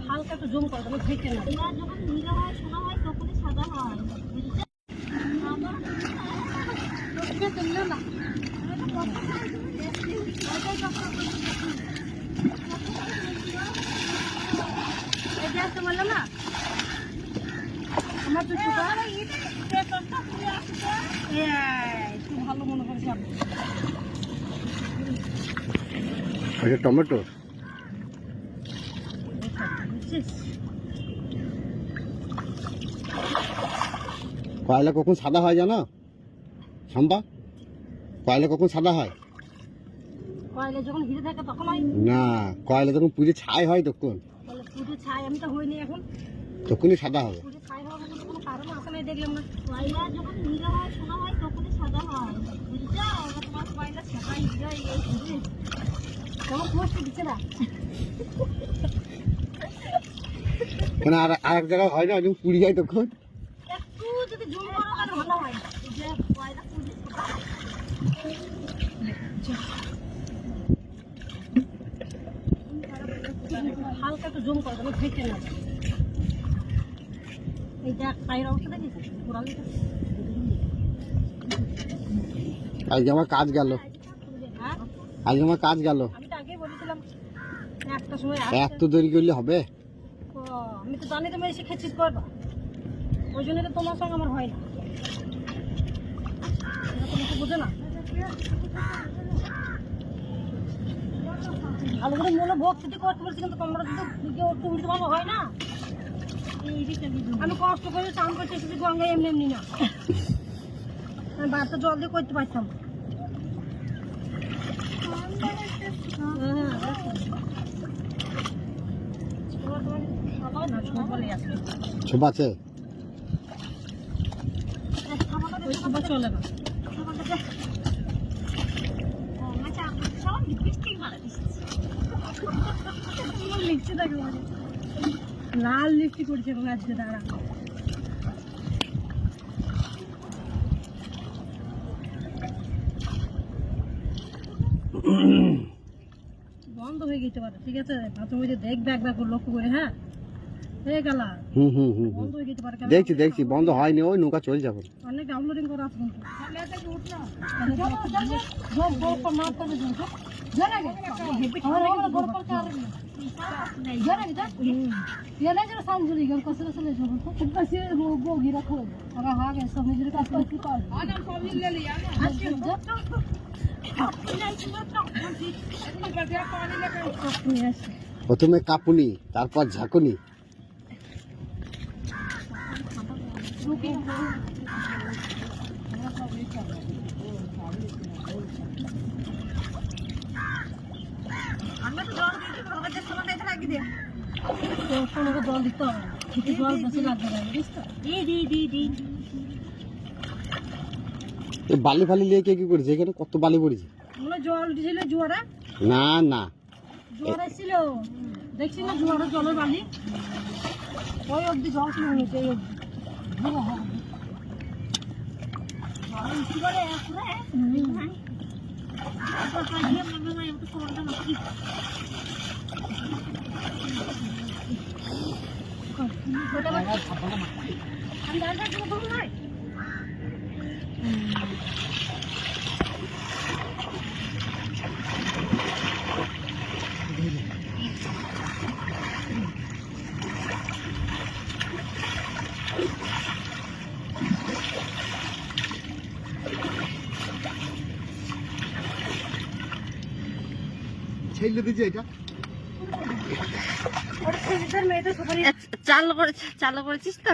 হালকা একটু জুম করো, তুমি ফেটে না। যখন নীলা হয় সোনা হয় তখনই সাদা হয়। বললাম না আমার তো একটু ভালো মনে করছি টমেটো কয়লা কখন সাদা হয় জানো শাম্পা? কয়লা কখন সাদা হয়? কয়লা যখন ভিজে থাকে তখন হয় না, কয়লা যখন পুড়ে ছাই হয় তখন। পুজো ছাই আমি তো হইনি এখন, তখনই সাদা হবে। পুজো ছাই হওয়ার কোনো কারণ আছে না দেখলাম না। কয়লা যখন নীলা হয় সোনা হয় তখনই সাদা হয়, বুঝছো? তোমার কয়লা ছাই যায় এই বুঝে তখন পোস্ট দিচ্ছে না কেন আর এক জায়গায় হয় না, যখন পুড়ে যায় তখন। একটু যদি জুম করো তাহলে ভালো হয়। যে কয়লা পুড়ে হালকা একটু জুম করো, তুমি ফেটে না। এই দেখ পায়ের অংশ দেখেছিস পুরালিটা? আজ আমার কাজ গেল, আজ আমার কাজ গেল। আমি তো আগেই বলেছিলাম একটা সময় এত দেরি করলে হবে? আমি তো জানি তুমি এসে খেচিস করবা, ওই জন্য তো তোমার সঙ্গে আমার হয় না। তুমি তো বুঝো না, ভালো করে মনে ভক্তি করতে পারছি, কিন্তু তোমরা যদি তুমি তো ভালো হয় না। আমি কষ্ট করে চান করতে এসেছি গঙ্গায় এমনি এমনি না, আমি বাড়িতে জল দিয়ে করতে পারতাম। ছোপ আছে? চলে না লাল লিপস্টিক করছে আজকে দাঁড়া। বন্ধ হয়ে গেছে পারে, ঠিক আছে? তুমি যে দেখবে একবার লক্ষ্য করে, হ্যাঁ হয়ে গেল। বন্ধ হয়ে গেছে পারে, দেখছি দেখছি, বন্ধ হয়নি, ওই নৌকা চলে যাবে। অনেক ডাউনলোডিং করা আছে কিন্তু। প্রথমে কাপুনি, তারপর ঝাঁকুনি। জল দিতে হবে, জল বেশি লাগবে না, বুঝিস তো? এই বালি ফালি নিয়ে কে কি করেছে? এখানে কত বালি পড়েছে। জল দিয়েছিল জোয়ারা, না না জোয়ারা ছিল, দেখছি না জোয়ারা জলের বালি ওই অব্দি জল শুরু হয়েছে, এই অব্দি। ছেলে দিয়েছে এটা চালু করেছিস তো?